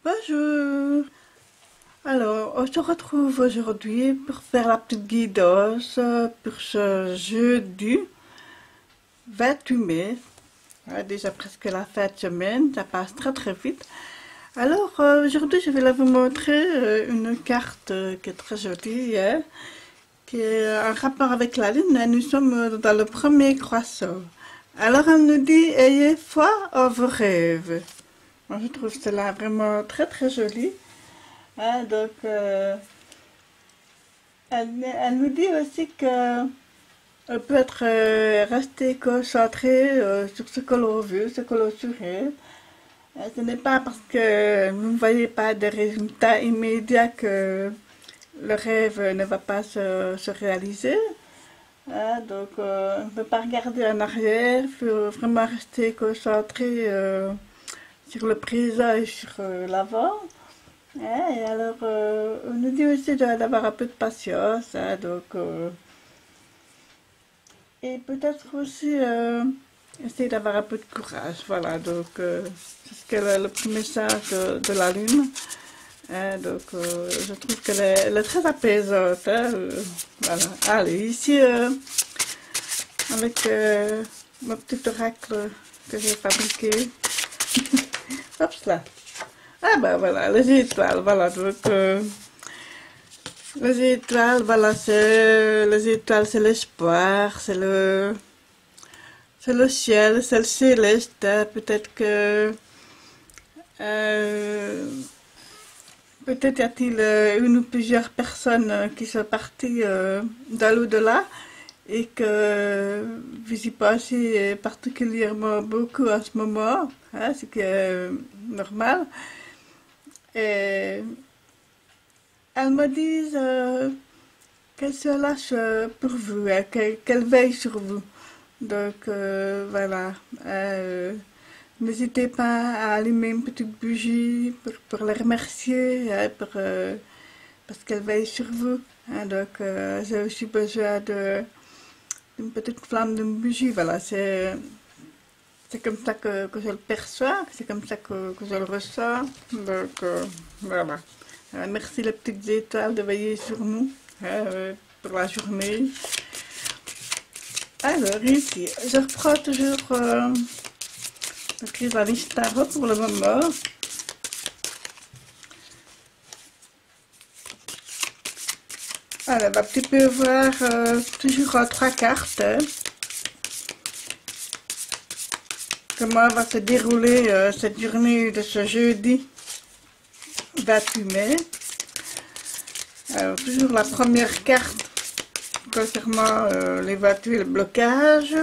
Bonjour. Alors, on se retrouve aujourd'hui pour faire la petite guidance pour ce jeudi 28 mai. Déjà presque la fin de semaine, ça passe très très vite. Alors, aujourd'hui, je vais vous montrer une carte qui est très jolie, hein, qui est en rapport avec la Lune. Nous sommes dans le premier croissant. Alors, elle nous dit, ayez foi en vos rêves. Moi, je trouve cela vraiment très très joli. Hein, donc, elle nous dit aussi que on peut être resté concentré sur ce que l'on veut, ce que l'on souhaite. Ce n'est pas parce que vous ne voyez pas de résultats immédiats que le rêve ne va pas se réaliser. Hein, donc, on ne peut pas regarder en arrière, il faut vraiment rester concentré sur le présent et sur l'avant. Hein, et alors, on nous dit aussi d'avoir un peu de patience, hein, donc, et peut-être aussi essayer d'avoir un peu de courage. Voilà, donc, c'est ce qu'est le petit message de la Lune. Hein, donc, je trouve qu'elle est très apaisante. Hein, voilà. Allez, ici, avec mon petit oracle que j'ai fabriqué. Hop là. Ah ben voilà, les étoiles, voilà, donc les étoiles, voilà, les étoiles, c'est l'espoir, c'est le ciel, c'est le céleste, hein. Peut-être que euh, peut-être y a-t-il une ou plusieurs personnes qui sont parties dans l'au-delà et que vous y pensez particulièrement beaucoup en ce moment, hein, ce qui est normal. Et elles me disent qu'elles se lâchent pour vous, hein, qu'elles veillent sur vous. Donc voilà, n'hésitez pas à allumer une petite bougie pour les remercier, hein, parce qu'elles veillent sur vous. Hein. Donc j'ai aussi besoin d'une petite flamme d'une bougie. Voilà, c'est comme ça que je le perçois, c'est comme ça que je le ressens. Donc voilà. Merci les petites étoiles de veiller sur nous, hein, pour la journée. Alors ici, je reprends toujours le chrysalide tarot pour le moment. Alors, on va un petit peu voir toujours en trois cartes, hein, comment va se dérouler cette journée de ce jeudi 28 mai. Alors, toujours la première carte concernant les voitures et le blocage.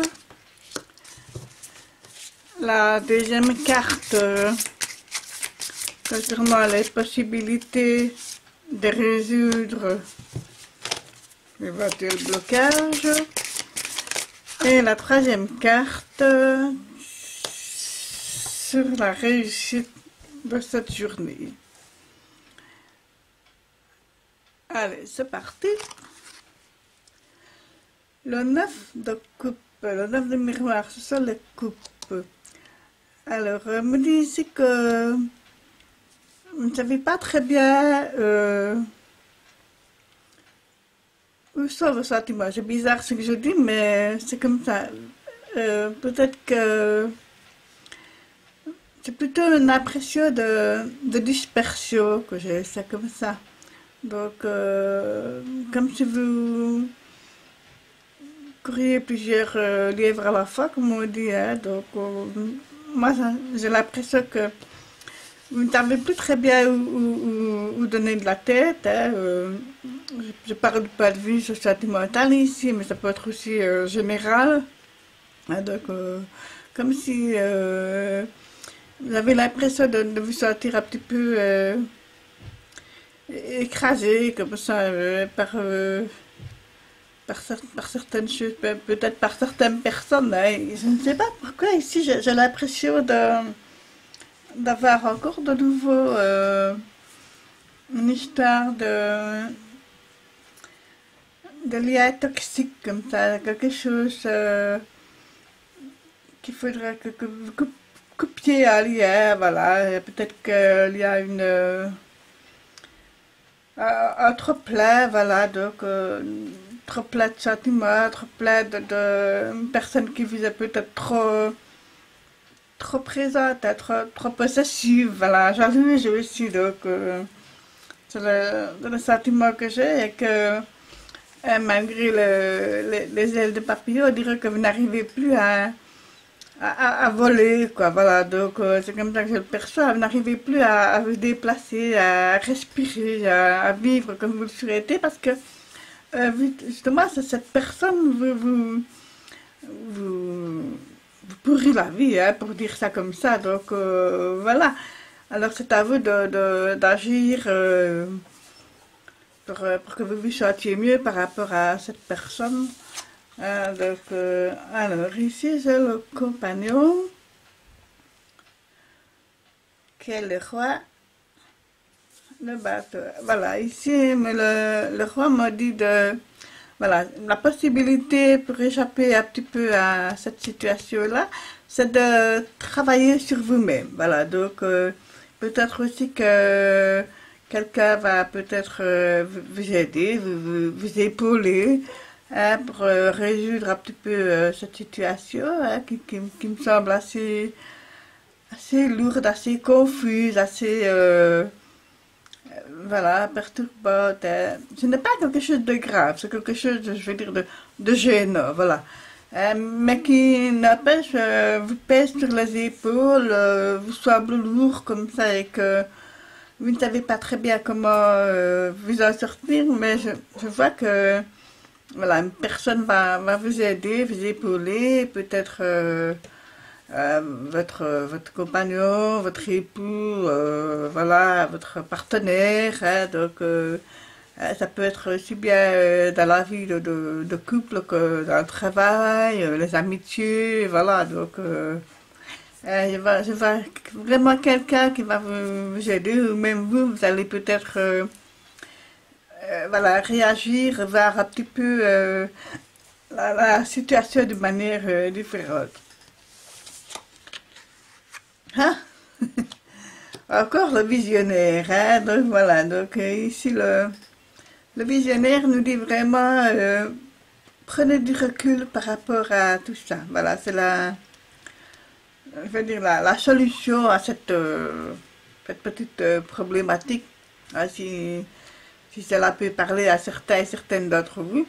La deuxième carte concernant les possibilités de résoudre les voitures et le blocage. Et la troisième carte sur la réussite de cette journée. Allez, c'est parti. Le 9 de coupe, le 9 de miroir, ce sont les coupes. Alors, on me dit ici que vous ne savez pas très bien où sont vos sentiments. C'est bizarre ce que je dis, mais c'est comme ça. Peut-être que c'est plutôt une impression de dispersion que j'ai, c'est comme ça. Donc, comme si vous couriez plusieurs lièvres à la fois, comme on dit, hein. Donc, moi, j'ai l'impression que vous ne savez plus très bien où donner de la tête. Hein. Je parle du point de vue sentimental ici, mais ça peut être aussi général. Hein. Donc, comme si vous avez l'impression de vous sentir un petit peu écrasé, comme ça, par certaines choses, peut-être par certaines personnes. Hein. Je ne sais pas pourquoi ici j'ai l'impression d'avoir encore de nouveau une histoire de lien toxique comme ça, quelque chose qu'il faudrait que vous coupiez pied à l'hier, voilà, peut-être qu'il y a un trop plein, voilà, donc trop plein de sentiments, trop plein de personnes qui vous est peut-être trop présente, hein, trop possessive, voilà, j'avoue, j'ai aussi, donc c'est le sentiment que j'ai et que malgré les ailes de papillon, on dirait que vous n'arrivez plus à voler, quoi, voilà, donc c'est comme ça que je le perçois, vous n'arrivez plus à vous déplacer, à respirer, à vivre comme vous le souhaitez, parce que justement, c'est cette personne vous, vous pourrit la vie, hein, pour dire ça comme ça, donc voilà. Alors c'est à vous d'agir pour que vous vous sentiez mieux par rapport à cette personne. Donc, alors ici j'ai le compagnon, qui est le roi, le bateau. Voilà, ici le roi m'a dit voilà, la possibilité pour échapper un petit peu à cette situation-là, c'est de travailler sur vous-même. Voilà, donc peut-être aussi que quelqu'un va peut-être vous aider, vous épauler, hein, pour résoudre un petit peu cette situation, hein, qui me semble assez lourde, assez confuse, assez voilà, perturbante, hein. Ce n'est pas quelque chose de grave, c'est quelque chose, je veux dire, de gênant, voilà. Mais qui n'empêche, vous pèse sur les épaules, vous semble lourd comme ça et que vous ne savez pas très bien comment vous en sortir, mais je vois que voilà, une personne va vous aider, vous épauler, peut-être votre compagnon, votre époux, voilà, votre partenaire, hein, donc ça peut être aussi bien dans la vie de couple que dans le travail, les amitiés, voilà, donc je vois vraiment quelqu'un qui va vous aider, ou même vous allez peut-être voilà, réagir, voir un petit peu la situation de manière différente. Hein? Encore le visionnaire, hein? Donc voilà, donc ici le visionnaire nous dit vraiment prenez du recul par rapport à tout ça. Voilà, c'est je veux dire la solution à cette petite problématique, hein, si cela peut parler à certains et certaines d'entre vous.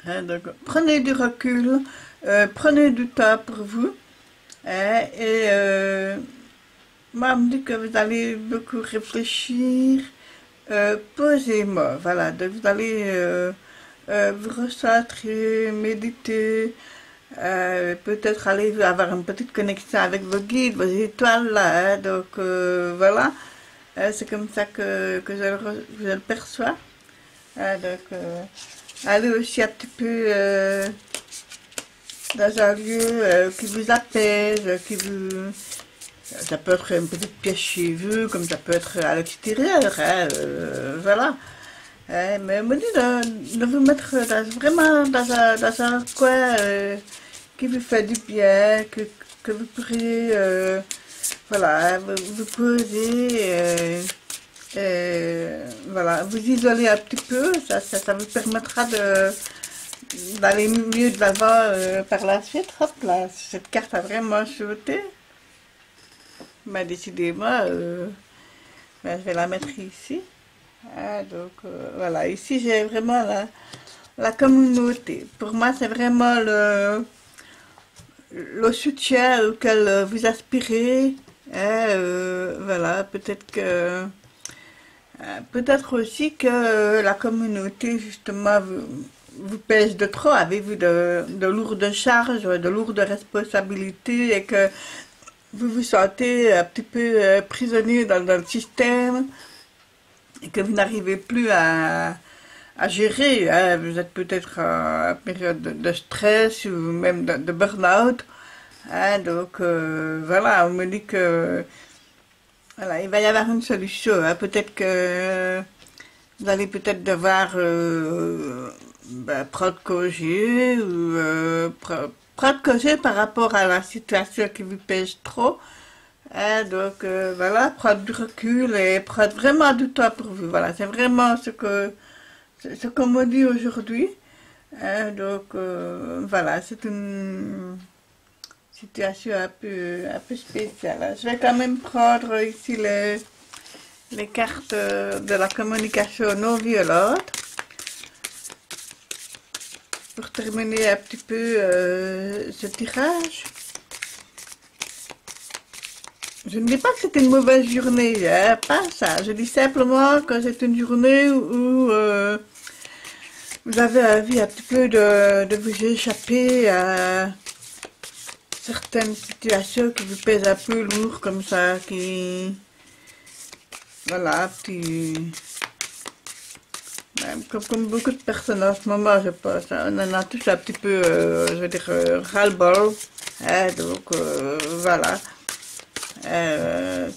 Hein, donc, prenez du recul, prenez du temps pour vous, hein, et moi, je me dis que vous allez beaucoup réfléchir posément, voilà, donc vous allez vous recentrer, méditer, peut-être aller avoir une petite connexion avec vos guides, vos étoiles là, hein, donc voilà. C'est comme ça que je le perçois. Donc, allez aussi un petit peu dans un lieu qui vous apaise, ça peut être une petite pièce chez vous, comme ça peut être à l'extérieur, hein, voilà. Mais on me dit de vous mettre vraiment dans un coin qui vous fait du bien, que vous pourriez voilà, vous poser, voilà, vous isoler un petit peu, ça vous permettra d'aller mieux de l'avant par la suite. Hop là, cette carte a vraiment sauté. Mais décidément, ben, je vais la mettre ici. Ah, donc voilà, ici j'ai vraiment la communauté. Pour moi, c'est vraiment le soutien auquel vous aspirez. Hein, voilà, peut-être aussi que la communauté justement vous pèse de trop, avez-vous de lourdes charges, de lourdes responsabilités et que vous vous sentez un petit peu prisonnier dans le système et que vous n'arrivez plus à gérer, hein. Vous êtes peut-être en période de stress ou même de burn-out. Hein, donc voilà, on me dit que voilà, il va y avoir une solution. Hein. Peut-être que vous allez peut-être devoir ben, prendre congé ou prendre congé par rapport à la situation qui vous pèse trop. Hein, donc voilà, prendre du recul et prendre vraiment du temps pour vous. Voilà, c'est vraiment ce qu'on me dit aujourd'hui. Hein, donc voilà, c'est une situation un peu spéciale. Hein. Je vais quand même prendre ici les cartes de la communication non violente pour terminer un petit peu ce tirage. Je ne dis pas que c'est une mauvaise journée, hein, pas ça. Je dis simplement que c'est une journée où vous avez envie un petit peu de vous échapper à certaines situations qui vous pèsent un peu lourd comme ça, qui... Voilà, comme beaucoup de personnes en ce moment, je pense, hein, on en a tous un petit peu, je veux dire, ras-le-bol. Hein, donc voilà.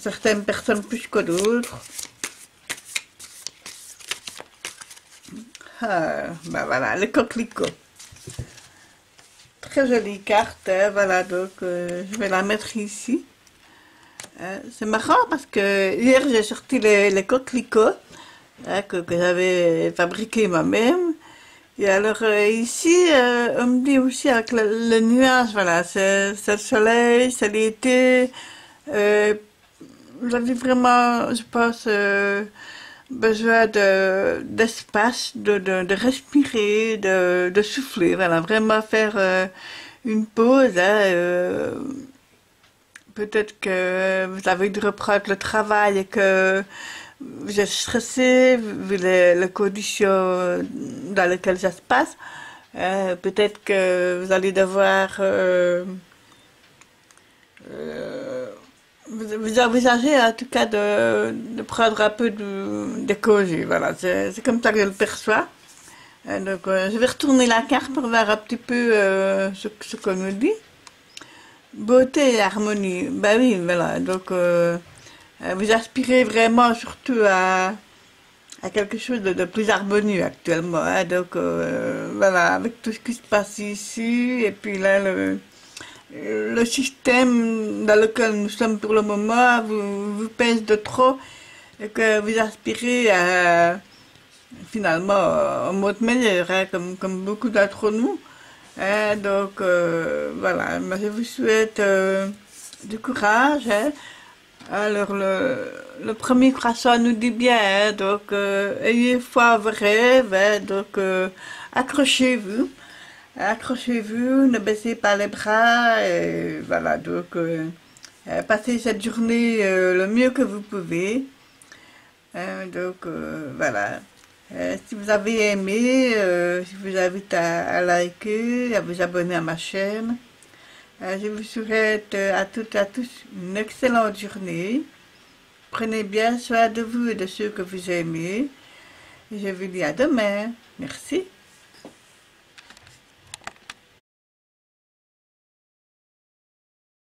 Certaines personnes plus que d'autres. Ben voilà, le coquelicot. Très jolie carte, hein, voilà, donc je vais la mettre ici. C'est marrant parce que hier j'ai sorti les coquelicots hein, que j'avais fabriqués moi-même. Et alors ici, on me dit aussi avec le nuage, voilà, c'est le soleil, c'est l'été. J'avais vraiment, je pense, besoin d'espace, de respirer, de souffler, voilà, vraiment faire une pause. Hein, peut-être que vous avez dû reprendre le travail et que vous êtes stressé vu les conditions dans lesquelles ça se passe. Peut-être que vous allez devoir vous envisagez en tout cas de prendre un peu de congé. Voilà, c'est comme ça que je le perçois. Donc je vais retourner la carte pour voir un petit peu ce qu'on nous dit. Beauté et harmonie, bah oui, voilà, donc vous aspirez vraiment surtout à quelque chose de plus harmonieux actuellement, hein, donc voilà, avec tout ce qui se passe ici, et puis là, le système dans lequel nous sommes pour le moment vous pèse de trop, et que vous aspirez à, finalement au mode meilleur, hein, comme beaucoup d'entre nous. Hein, donc voilà, moi, je vous souhaite du courage. Hein. Alors le premier croissant nous dit bien, hein, donc ayez foi à vos rêves, hein, donc accrochez-vous, accrochez-vous, ne baissez pas les bras, et voilà, donc passez cette journée le mieux que vous pouvez. Hein, donc voilà. Si vous avez aimé, je vous invite à liker, à vous abonner à ma chaîne. Je vous souhaite à toutes et à tous une excellente journée. Prenez bien soin de vous et de ceux que vous aimez. Et je vous dis à demain. Merci.